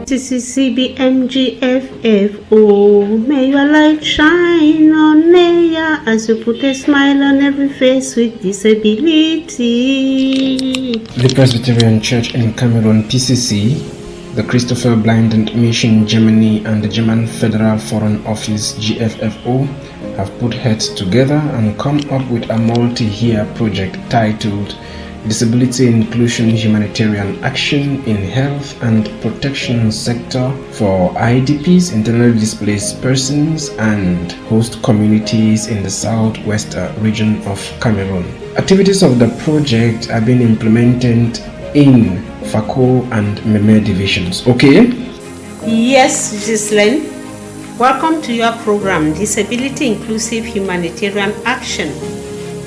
TCCBMGFFO, may your light shine on Naya as you put a smile on every face with disability. The Presbyterian Church in Cameroon, PCC, the Christopher Blind Mission Germany, and the German Federal Foreign Office, GFFO, have put heads together and come up with a multi-year project titled Disability Inclusion Humanitarian Action in Health and Protection Sector for IDPs, internally displaced persons, and host communities in the southwest region of Cameroon. Activities of the project are being implemented in Fako and Meme divisions. Okay? Yes, Ghislaine. Welcome to your program, Disability Inclusive Humanitarian Action.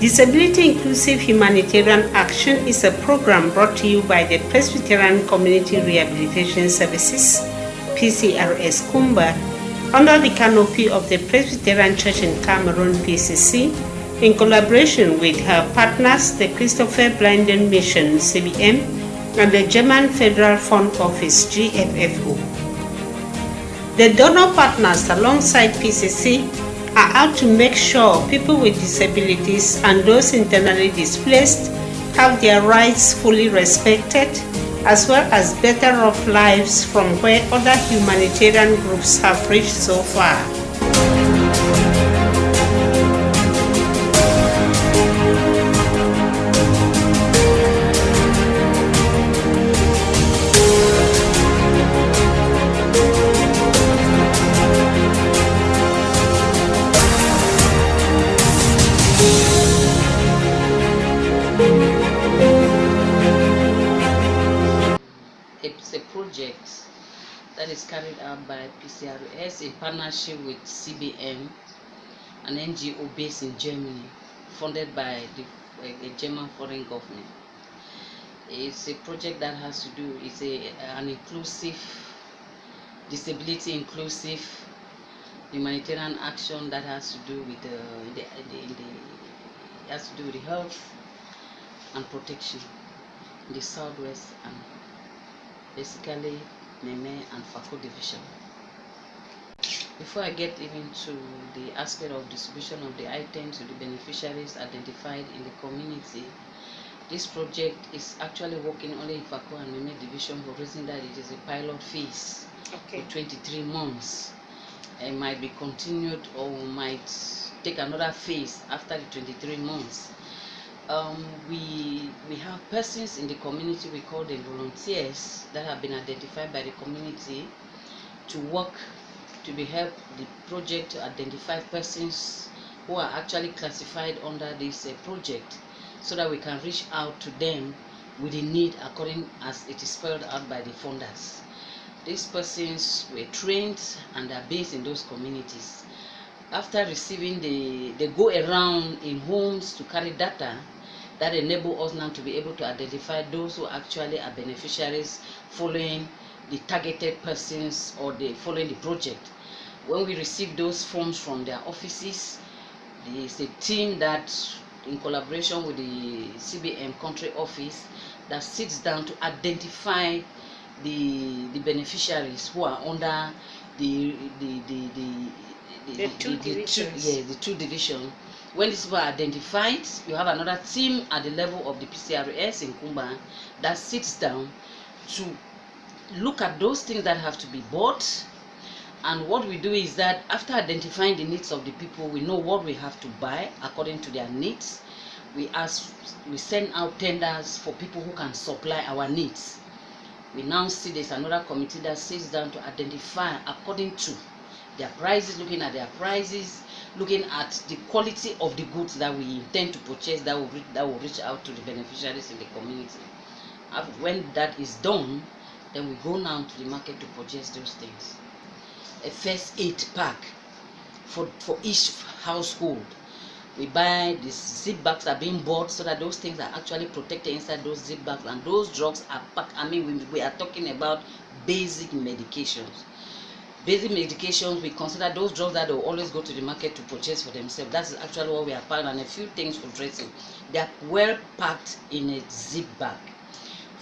Disability Inclusive Humanitarian Action is a program brought to you by the Presbyterian Community Rehabilitation Services, PCRS Kumba, under the canopy of the Presbyterian Church in Cameroon, PCC, in collaboration with her partners, the Christopher Blind Mission, CBM, and the German Federal Foreign Office, GFFO. The donor partners alongside PCC are out to make sure people with disabilities and those internally displaced have their rights fully respected, as well as better off lives from where other humanitarian groups have reached so far. It's a project that is carried out by PCRS in partnership with CBM, an NGO based in Germany, funded by the German foreign government. It's a project that has to do, an inclusive, disability inclusive humanitarian action that has to do with the health and protection in the southwest and basically Meme and Fako division. Before I get even to the aspect of distribution of the items to the beneficiaries identified in the community, this project is actually working only in Fako and Meme division for reason that it is a pilot phase for 23 months. It might be continued or might take another phase after the 23 months. We have persons in the community, we call them volunteers, that have been identified by the community to work to be help the project to identify persons who are actually classified under this project, so that we can reach out to them with the need according as it is spelled out by the funders. These persons were trained and are based in those communities. After receiving they go around in homes to carry data that enable us now to be able to identify those who actually are beneficiaries following the targeted persons or following the project. When we receive those forms from their offices, there is a team that, in collaboration with the CBM country office, that sits down to identify the beneficiaries who are under the two divisions. When these people are identified, you have another team at the level of the PCRS in Kumba that sits down to look at those things that have to be bought. And what we do is that after identifying the needs of the people, we know what we have to buy according to their needs. We send out tenders for people who can supply our needs. We now see there's another committee that sits down to identify according to their prices, looking at their prices, looking at the quality of the goods that we intend to purchase that will reach out to the beneficiaries in the community. When that is done, then we go now to the market to purchase those things. A first aid pack for each household. We buy these zip bags are being bought so that those things are actually protected inside those zip bags, and those drugs are packed. I mean, we are talking about basic medications. Basic medications, we consider those drugs that they will always go to the market to purchase for themselves. That's actually what we are buying, and a few things for dressing. They are well packed in a zip bag.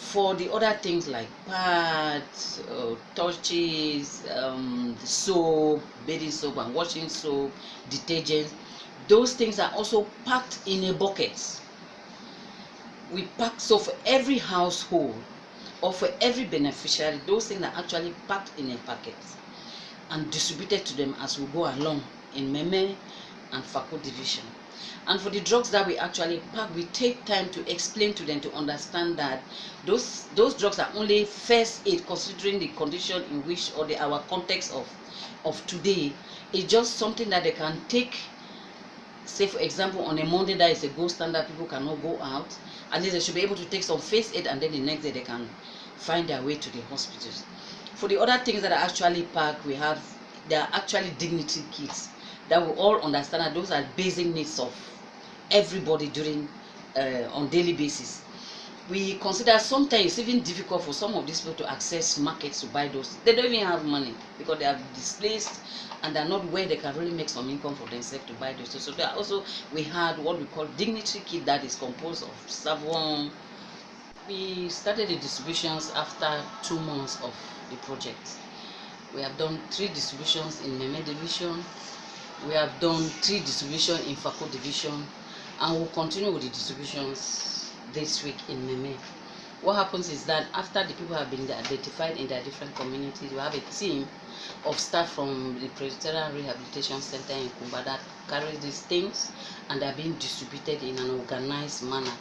For the other things like pads, torches, soap, bathing soap and washing soap, detergents, those things are also packed in a bucket. We pack, so for every household or for every beneficiary, those things are actually packed in a packet and distributed to them as we go along in Meme and Fako division. And for the drugs that we actually pack, we take time to explain to them to understand that those drugs are only first aid, considering the condition in which, or our context of today. It's just something that they can take. Say for example, on a Monday that is a gold standard, people cannot go out. At least they should be able to take some first aid, and then the next day they can find their way to the hospitals. For the other things that are actually packed, they are actually dignity kits that we all understand that those are basic needs of everybody during on daily basis. We consider sometimes it's even difficult for some of these people to access markets to buy those. They don't even have money because they are displaced and they're not where they can really make some income for themselves to buy those. So there also we had what we call dignity kit that is composed of savon. We started the distributions after 2 months of the project. We have done 3 distributions in Meme division. We have done 3 distributions in Fako division, and we'll continue with the distributions this week in Meme. What happens is that after the people have been identified in their different communities, we have a team of staff from the Presbyterian Rehabilitation Center in Kumba that carries these things, and they are being distributed in an organized manner.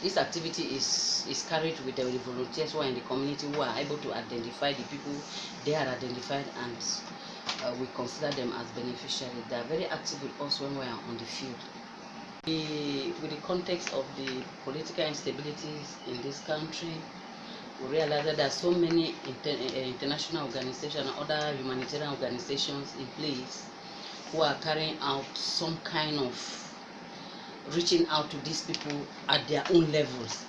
This activity is carried with the volunteers who are in the community, who are able to identify the people they are identified, and we consider them as beneficiaries. They are very active with us when we are on the field. With the context of the political instabilities in this country, we realize that there are so many international organizations and other humanitarian organizations in place who are carrying out some kind of reaching out to these people at their own levels.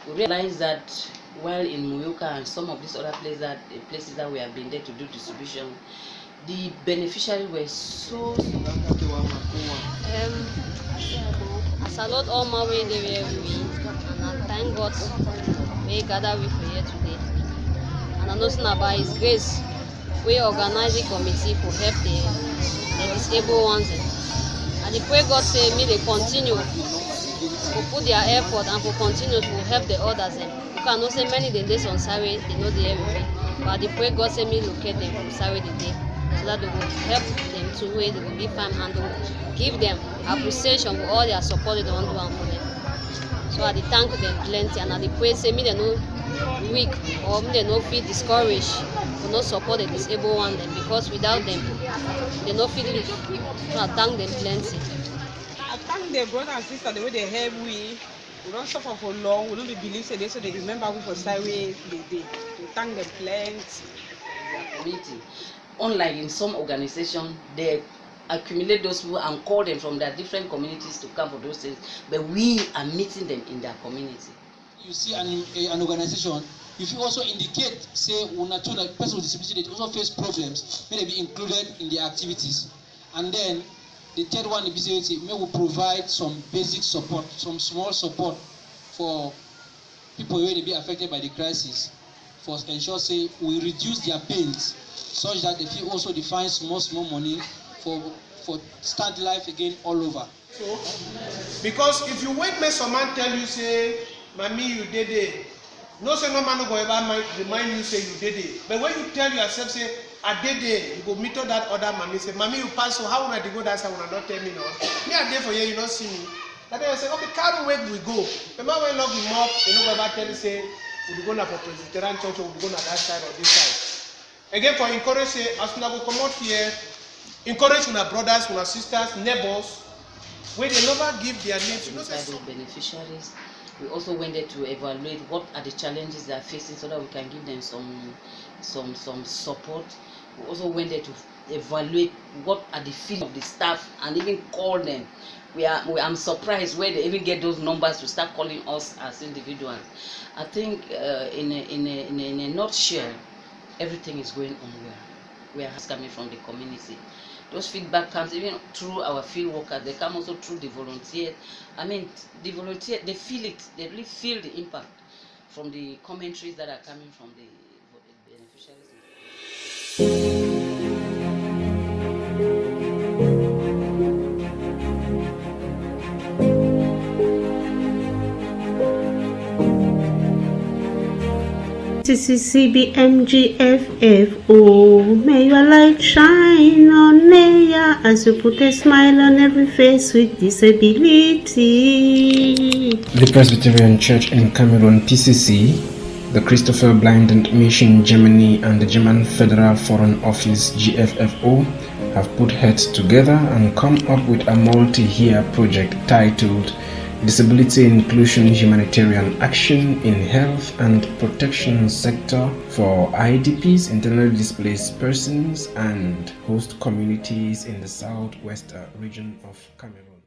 We realize that while in Muyuka and some of these other places that we have been there to do distribution, the beneficiaries were so I salute all my way they were and I thank God we gather with you here today. And I know by His grace, we organize a committee for help the disabled ones. And the pray God say me they continue to put their effort and to continue to help the others. You cannot say many days on Saturday, they know the everything. But the pray God say me locate them from Saturday the day, so that they will help them to where they will be fine and they will give them appreciation for all their support they don't do for them. So I thank them plenty, and I pray say me they no weak or me they no feel discouraged for no support the disabled one them, because without them they no feel live. So I thank them plenty. I thank the brothers and sisters the way they help we. We don't suffer for long. We don't be believe so they remember we for Saturday the day. We thank them plenty. Community. Unlike in some organizations, they accumulate those people and call them from their different communities to come for those things, but we are meeting them in their community. You see an organization, if you also indicate, say, when a person with disability they also face problems, may they be included in the activities. And then the third one, the PCRS, may we provide some basic support, some small support for people who may be affected by the crisis, for ensure, say, we reduce their pains, such that they feel also define small money for start life again all over. So, because if you wait, make someone tell you, say, Mommy, you did it. No, say no man no go ever remind you, say you did it. But when you tell yourself, say, I did it, you go meet that other mommy, say, Mommy, you pass, so how would I go that side when I don't tell me no? Me are there for you, you don't see me. And then I say, okay, carry wait, we go. The man will lock him up, you know, ever tell you, say, we'll go now for Presbyterian church, or we'll go now that side or this side. Again, for encourage, say, as soon as we come out here, encourage our brothers, our sisters, neighbors, where they never give their names. You know, the beneficiaries, we also went there to evaluate what are the challenges they are facing, so that we can give them some support. We also went there to evaluate what are the feelings of the staff and even call them. I'm surprised where they even get those numbers to start calling us as individuals. I think in a nutshell, everything is going on well. We are coming from the community. Those feedback comes even through our field workers. They come also through the volunteers. I mean, the volunteers, they feel it. They really feel the impact. from the commentaries that are coming from the beneficiaries. CCCBMGFFO, may your light shine on Naya as you put a smile on every face with disability. The Presbyterian Church in Cameroon PCC, the Christopher Blind Mission Germany and the German Federal Foreign Office GFFO have put heads together and come up with a multi-year project titled Disability Inclusion Humanitarian Action in Health and Protection Sector for IDPs, internally displaced persons, and host communities in the southwest region of Cameroon.